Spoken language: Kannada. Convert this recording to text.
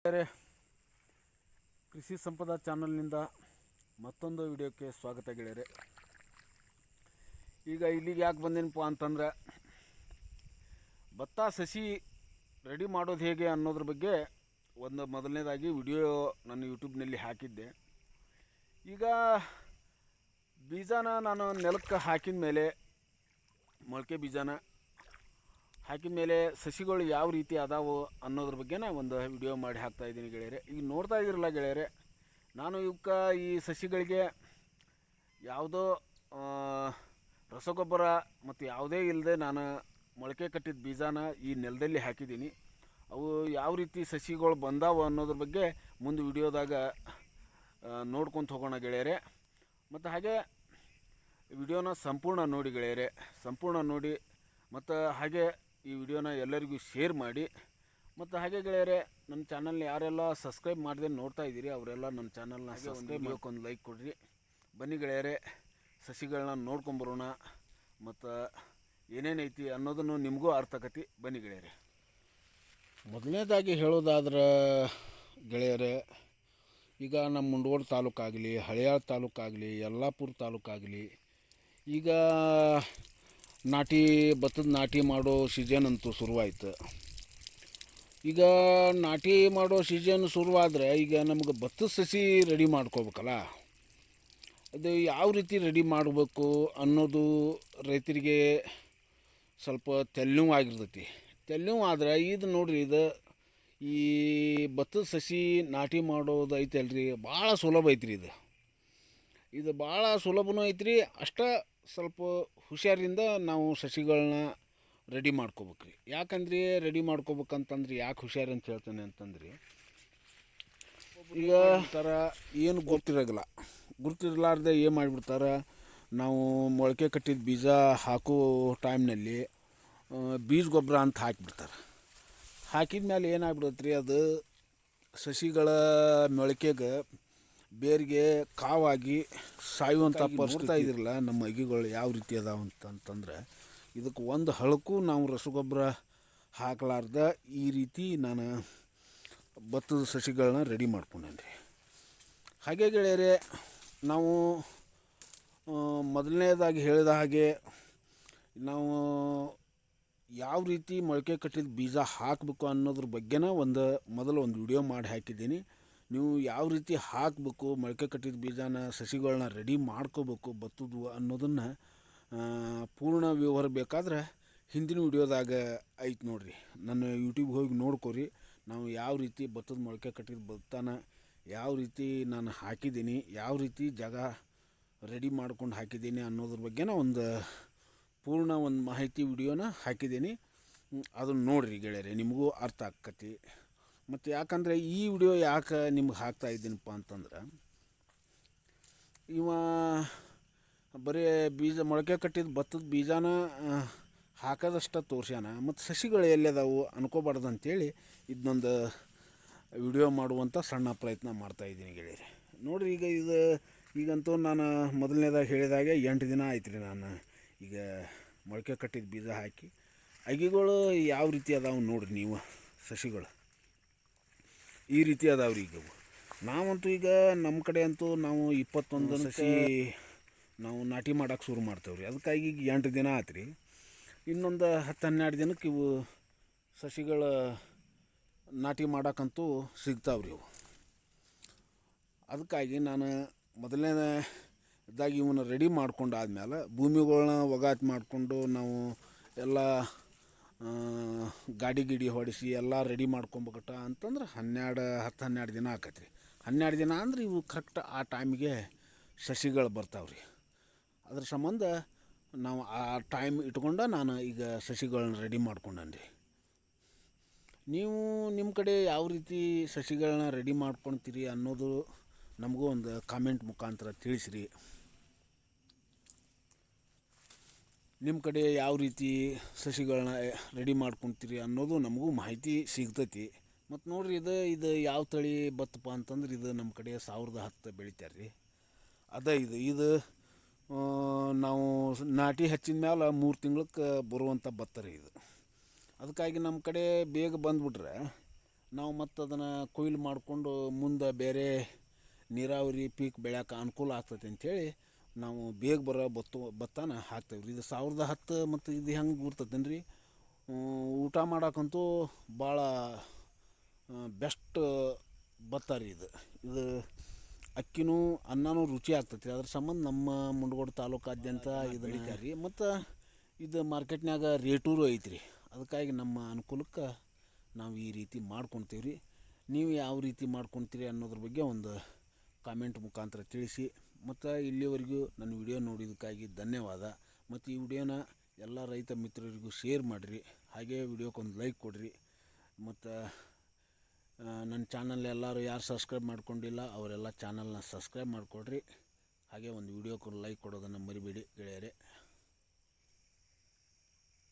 ಬೇರೆ ಕೃಷಿ ಸಂಪದ ಚಾನಲ್ನಿಂದ ಮತ್ತೊಂದು ವಿಡಿಯೋಕ್ಕೆ ಸ್ವಾಗತ ಗೆಳೆಯರೆ. ಈಗ ಇಲ್ಲಿಗೆ ಯಾಕೆ ಬಂದೇನಪ್ಪ ಅಂತಂದರೆ, ಭತ್ತ ಸಸಿ ರೆಡಿ ಮಾಡೋದು ಹೇಗೆ ಅನ್ನೋದ್ರ ಬಗ್ಗೆ ಒಂದು ಮೊದಲನೇದಾಗಿ ವಿಡಿಯೋ ನಾನು ಯೂಟ್ಯೂಬ್ನಲ್ಲಿ ಹಾಕಿದ್ದೆ. ಈಗ ಬೀಜನ ನಾನು ನೆಲಕ್ಕೆ ಹಾಕಿದ ಮೇಲೆ, ಮೊಳಕೆ ಬೀಜನ ಹಾಕಿದ ಮೇಲೆ ಸಸಿಗಳು ಯಾವ ರೀತಿ ಅದಾವು ಅನ್ನೋದ್ರ ಬಗ್ಗೆನ ಒಂದು ವಿಡಿಯೋ ಮಾಡಿ ಹಾಕ್ತಾಯಿದ್ದೀನಿ ಗೆಳೆಯರೆ. ಈಗ ನೋಡ್ತಾ ಇದ್ದೀರಲ್ಲ ಗೆಳೆಯರೆ, ನಾನು ಇವಕ್ಕೆ ಈ ಸಸಿಗಳಿಗೆ ಯಾವುದೋ ರಸಗೊಬ್ಬರ ಮತ್ತು ಯಾವುದೇ ಇಲ್ಲದೆ ನಾನು ಮೊಳಕೆ ಕಟ್ಟಿದ ಬೀಜನ ಈ ನೆಲದಲ್ಲಿ ಹಾಕಿದ್ದೀನಿ. ಅವು ಯಾವ ರೀತಿ ಸಸಿಗಳು ಬಂದಾವು ಅನ್ನೋದ್ರ ಬಗ್ಗೆ ಮುಂದೆ ವಿಡಿಯೋದಾಗ ನೋಡ್ಕೊತ ಹೋಗೋಣ ಗೆಳೆಯರೆ. ಮತ್ತು ಹಾಗೆ ವಿಡಿಯೋನ ಸಂಪೂರ್ಣ ನೋಡಿ ಗೆಳೆಯರೆ, ಸಂಪೂರ್ಣ ನೋಡಿ. ಮತ್ತು ಹಾಗೆ ಈ ವಿಡಿಯೋನ ಎಲ್ಲರಿಗೂ ಶೇರ್ ಮಾಡಿ. ಮತ್ತು ಹಾಗೆ ಗೆಳೆಯರೆ, ನನ್ನ ಚಾನಲ್ನ ಯಾರೆಲ್ಲ ಸಬ್ಸ್ಕ್ರೈಬ್ ಮಾಡದೆ ನೋಡ್ತಾ ಇದ್ದೀರಿ ಅವರೆಲ್ಲ ನನ್ನ ಚಾನಲ್ನ ಸಬ್ಸ್ಕ್ರೈಬ್ ಮಾಡೋಕ್ಕೊಂದು ಲೈಕ್ ಕೊಡ್ರಿ. ಬನ್ನಿ ಗೆಳೆಯರೆ, ಸಸಿಗಳನ್ನ ನೋಡ್ಕೊಂಬರೋಣ. ಮತ್ತು ಏನೇನೈತಿ ಅನ್ನೋದನ್ನು ನಿಮಗೂ ಅರ್ಥ ಆಕತಿ. ಬನ್ನಿ ಗೆಳೆಯರೆ. ಮೊದಲನೇದಾಗಿ ಹೇಳೋದಾದ್ರೆ ಗೆಳೆಯರೆ, ಈಗ ನಮ್ಮ ಮುಂಡಗೋಡ ತಾಲೂಕಾಗಲಿ, ಹಳಿಯಾಳ ತಾಲೂಕಾಗಲಿ, ಯಲ್ಲಾಪುರ ತಾಲೂಕಾಗಲಿ, ಈಗ ಭತ್ತದ ನಾಟಿ ಮಾಡೋ ಸೀಸನ್ ಅಂತೂ ಶುರುವಾಯ್ತು. ಈಗ ನಾಟಿ ಮಾಡೋ ಸೀಸನ್ ಶುರುವಾದರೆ ಈಗ ನಮ್ಗೆ ಭತ್ತದ ಸಸಿ ರೆಡಿ ಮಾಡ್ಕೋಬೇಕಲ್ಲ, ಅದು ಯಾವ ರೀತಿ ರೆಡಿ ಮಾಡಬೇಕು ಅನ್ನೋದು ರೈತರಿಗೆ ಸ್ವಲ್ಪ ತೆಲ್ಲೂ ಆಗಿರ್ತೈತಿ. ತೆಲ್ಲೂ ಆದರೆ ಇದು ನೋಡಿರಿ, ಇದು ಈ ಭತ್ತದ ಸಸಿ ನಾಟಿ ಮಾಡೋದು ಐತಲ್ರಿ, ಭಾಳ ಸುಲಭ ಐತ್ರಿ. ಇದು ಭಾಳ ಸುಲಭನೂ ಐತ್ರಿ. ಅಷ್ಟೇ ಸ್ವಲ್ಪ ಹುಷಾರಿಂದ ನಾವು ಸಸಿಗಳನ್ನ ರೆಡಿ ಮಾಡ್ಕೋಬೇಕ್ರಿ. ಯಾಕಂದ್ರೆ ರೆಡಿ ಮಾಡ್ಕೋಬೇಕಂತಂದ್ರೆ ಯಾಕೆ ಹುಷಾರು ಅಂತ ಹೇಳ್ತೇನೆ ಅಂತಂದ್ರಿ, ಈಗ ಥರ ಏನು ಗುರ್ತಿರಲಾರ್ದೆ ಏನು ಮಾಡಿಬಿಡ್ತಾರೆ, ನಾವು ಮೊಳಕೆ ಕಟ್ಟಿದ ಬೀಜ ಹಾಕೋ ಟೈಮ್ನಲ್ಲಿ ಬೀಜ ಗೊಬ್ಬರ ಅಂತ ಹಾಕಿಬಿಡ್ತಾರೆ. ಹಾಕಿದ ಮೇಲೆ ಏನಾಗ್ಬಿಡುತ್ತೆ ರೀ, ಅದು ಸಸಿಗಳ ಮೊಳಕೆಗೆ ಬೇರಿಗೆ ಕಾವಾಗಿ ಸಾಯುವಂಥ ಪರಿಸ್ಥಿತಿ ಇದಿರಲ್ಲ. ನಮ್ಮ ಅಗಿಗಳು ಯಾವ ರೀತಿ ಅದಾವ ಅಂತಂದ್ರೆ, ಇದಕ್ಕೆ ಒಂದು ಹಳಕ್ಕೂ ನಾವು ರಸಗೊಬ್ಬರ ಹಾಕಲಾರ್ದ ಈ ರೀತಿ ನಾನು ಭತ್ತದ ಸಸಿಗಳನ್ನ ರೆಡಿ ಮಾಡ್ಕೊಂಡೇನಿ ರೀ. ಹಾಗೆ ಗೆಳೆಯರೆ, ನಾವು ಮೊದಲನೇದಾಗಿ ಹೇಳಿದ ಹಾಗೆ ನಾವು ಯಾವ ರೀತಿ ಮೊಳಕೆ ಕಟ್ಟಿದ ಬೀಜ ಹಾಕಬೇಕು ಅನ್ನೋದ್ರ ಬಗ್ಗೆನ ಮೊದಲು ಒಂದು ವಿಡಿಯೋ ಮಾಡಿ ಹಾಕಿದ್ದೀನಿ. ನೀವು ಯಾವ ರೀತಿ ಹಾಕಬೇಕು, ಮೊಳಕೆ ಕಟ್ಟಿದ ಬೀಜನ ಸಸಿಗಳನ್ನ ರೆಡಿ ಮಾಡ್ಕೋಬೇಕು ಭತ್ತದ್ದು ಅನ್ನೋದನ್ನು ಪೂರ್ಣ ವಿವರ ಬೇಕಾದ್ರೆ ಹಿಂದಿನ ವಿಡಿಯೋದಾಗ ಐತೆ ನೋಡಿರಿ. ನನ್ನ ಯೂಟ್ಯೂಬ್ಗೆ ಹೋಗಿ ನೋಡ್ಕೊರಿ. ನಾವು ಯಾವ ರೀತಿ ಭತ್ತದ ಮೊಳಕೆ ಕಟ್ಟಿದ ಭತ್ತನ ಯಾವ ರೀತಿ ನಾನು ಹಾಕಿದ್ದೀನಿ, ಯಾವ ರೀತಿ ಜಾಗ ರೆಡಿ ಮಾಡ್ಕೊಂಡು ಹಾಕಿದ್ದೀನಿ ಅನ್ನೋದ್ರ ಬಗ್ಗೆನ ಪೂರ್ಣ ಮಾಹಿತಿ ವಿಡಿಯೋನ ಹಾಕಿದ್ದೀನಿ. ಅದನ್ನು ನೋಡಿರಿ ಗೆಳೆಯರೆ, ನಿಮಗೂ ಅರ್ಥ ಆಕ್ಕತಿ. ಮತ್ತು ಯಾಕಂದರೆ ಈ ವಿಡಿಯೋ ಯಾಕೆ ನಿಮ್ಗೆ ಹಾಕ್ತಾಯಿದ್ದೀನಪ್ಪ ಅಂತಂದ್ರೆ, ಇವ ಬರೀ ಮೊಳಕೆ ಕಟ್ಟಿದ ಭತ್ತದ ಬೀಜನ ಹಾಕೋದಷ್ಟು ತೋರ್ಸ್ಯಾನ, ಮತ್ತು ಸಸಿಗಳು ಎಲ್ಲಿದಾವು ಅನ್ಕೋಬಾರ್ದು ಅಂಥೇಳಿ ಇದನ್ನೊಂದು ವಿಡಿಯೋ ಮಾಡುವಂಥ ಸಣ್ಣ ಪ್ರಯತ್ನ ಮಾಡ್ತಾಯಿದ್ದೀನಿ ಗೆಳೆಯರೆ. ನೋಡಿರಿ, ಈಗಂತೂ ನಾನು ಮೊದಲನೇದಾಗಿ ಹೇಳಿದಾಗೆ 8 ದಿನ ಆಯ್ತು ರೀ ನಾನು ಈಗ ಮೊಳಕೆ ಕಟ್ಟಿದ ಬೀಜ ಹಾಕಿ. ಅಗಿಗಳು ಯಾವ ರೀತಿ ಅದಾವೆ ನೋಡಿರಿ ನೀವು. ಸಸಿಗಳು ಈ ರೀತಿ ಅದಾವ್ರಿ. ಈಗ ನಾವಂತೂ ಈಗ ನಮ್ಮ ಕಡೆ ಅಂತೂ ನಾವು 21 ಸಸಿ ನಾವು ನಾಟಿ ಮಾಡೋಕೆ ಶುರು ಮಾಡ್ತೇವೆ ರೀ. ಅದಕ್ಕಾಗಿ ಈಗ 8 ದಿನ ಆಯ್ತು ರೀ. ಇನ್ನೊಂದು 10-12 ದಿನಕ್ಕೆ ಇವು ಸಸಿಗಳ ನಾಟಿ ಮಾಡೋಕ್ಕಂತೂ ಸಿಗ್ತಾವ್ರಿ ಇವು. ಅದಕ್ಕಾಗಿ ನಾನು ಮೊದಲನೇದಾಗಿ ಇವನ್ನ ರೆಡಿ ಮಾಡ್ಕೊಂಡಾದ್ಮೇಲೆ ಭೂಮಿಗಳನ್ನ ಒಗಾತ್ ಮಾಡಿಕೊಂಡು ನಾವು ಎಲ್ಲ ಗಾಡಿ ಹೊಡಿಸಿ ಎಲ್ಲ ರೆಡಿ ಮಾಡ್ಕೊಬೇಕಟ್ಟ ಅಂತಂದ್ರೆ 10-12 ದಿನ ಆಕೈತೆ ರೀ. 12 ದಿನ ಅಂದ್ರೆ ಇವು ಕರೆಕ್ಟ್ ಆ ಟೈಮಿಗೆ ಸಸಿಗಳು ಬರ್ತಾವ್ರಿ. ಅದ್ರ ಸಂಬಂಧ ನಾವು ಆ ಟೈಮ್ ಇಟ್ಕೊಂಡು ನಾನು ಈಗ ಸಸಿಗಳನ್ನ ರೆಡಿ ಮಾಡ್ಕೊಂಡೇನಿ ರೀ. ನೀವು ನಿಮ್ಮ ಕಡೆ ಯಾವ ರೀತಿ ಸಸಿಗಳನ್ನ ರೆಡಿ ಮಾಡ್ಕೊಳ್ತೀರಿ ಅನ್ನೋದು ನಮಗೂ ಒಂದು ಕಾಮೆಂಟ್ ಮುಖಾಂತರ ತಿಳಿಸ್ರಿ. ನಿಮ್ಮ ಕಡೆ ಯಾವ ರೀತಿ ಸಸಿಗಳನ್ನ ರೆಡಿ ಮಾಡ್ಕೊತೀರಿ ಅನ್ನೋದು ನಮಗೂ ಮಾಹಿತಿ ಸಿಗ್ತೈತಿ. ಮತ್ತು ನೋಡಿರಿ, ಇದು ಯಾವ ತಳಿ ಭತ್ತಪ್ಪ ಅಂತಂದ್ರೆ, ಇದು ನಮ್ಮ ಕಡೆ 1010 ಬೆಳಿತಾರೆ ರೀ. ಇದು ನಾವು ನಾಟಿ ಹಚ್ಚಿದ ಮೇಲೆ 3 ತಿಂಗ್ಳಕ್ಕೆ ಬರುವಂಥ ಭತ್ತ ರೀ ಇದು. ಅದಕ್ಕಾಗಿ ನಮ್ಮ ಕಡೆ ಬೇಗ ಬಂದುಬಿಟ್ರೆ ನಾವು ಮತ್ತು ಅದನ್ನು ಕೊಯ್ಲು ಮಾಡಿಕೊಂಡು ಮುಂದೆ ಬೇರೆ ನೀರಾವರಿ ಪೀಕ್ ಬೆಳ್ಯಾಕೆ ಅನುಕೂಲ ಆಗ್ತೈತೆ ಅಂಥೇಳಿ ನಾವು ಬೇಗ ಬರೋ ಭತ್ತನ ಹಾಕ್ತೇವೆ ರೀ. ಇದು 1010 ಮತ್ತು ಇದು ಹೆಂಗೆ ಗುರ್ತೈತೇನು ರೀ, ಊಟ ಮಾಡೋಕ್ಕಂತೂ ಭಾಳ ಬೆಸ್ಟ್ ಭತ್ತ ರೀ ಇದು. ಇದು ಅಕ್ಕಿನೂ ಅನ್ನನೂ ರುಚಿ ಆಗ್ತೈತಿ. ಅದ್ರ ಸಂಬಂಧ ನಮ್ಮ ಮುಂಡಗೋಡ ತಾಲೂಕಾದ್ಯಂತ ಇದು ಬೆಳಿತಾರೆ ರೀ. ಮತ್ತು ಇದು ಮಾರ್ಕೆಟ್ನಾಗ ರೇಟೂರು ಐತ್ರಿ. ಅದಕ್ಕಾಗಿ ನಮ್ಮ ಅನುಕೂಲಕ್ಕೆ ನಾವು ಈ ರೀತಿ ಮಾಡ್ಕೊತೀವಿ ರೀ. ನೀವು ಯಾವ ರೀತಿ ಮಾಡ್ಕೊತೀರಿ ಅನ್ನೋದ್ರ ಬಗ್ಗೆ ಒಂದು ಕಾಮೆಂಟ್ ಮುಖಾಂತರ ತಿಳಿಸಿ. ಮತ್ತು ಇಲ್ಲಿವರೆಗೂ ನನ್ನ ವಿಡಿಯೋ ನೋಡಿದ್ದಕ್ಕಾಗಿ ಧನ್ಯವಾದ. ಮತ್ತು ಈ ವಿಡಿಯೋನ ಎಲ್ಲ ರೈತ ಮಿತ್ರರಿಗೂ ಶೇರ್ ಮಾಡಿರಿ. ಹಾಗೇ ವಿಡಿಯೋಕ್ಕೊಂದು ಲೈಕ್ ಕೊಡಿರಿ. ಮತ್ತು ನನ್ನ ಚಾನಲ್ ಎಲ್ಲರೂ ಯಾರು ಸಬ್ಸ್ಕ್ರೈಬ್ ಮಾಡ್ಕೊಂಡಿಲ್ಲ ಅವರೆಲ್ಲ ಚಾನಲ್ನ ಸಬ್ಸ್ಕ್ರೈಬ್ ಮಾಡಿಕೊಡ್ರಿ. ಹಾಗೆ ಒಂದು ವಿಡಿಯೋಕ್ಕೊಂದು ಲೈಕ್ ಕೊಡೋದನ್ನು ಮರಿಬೇಡಿ ಗೆಳೆಯರೇ.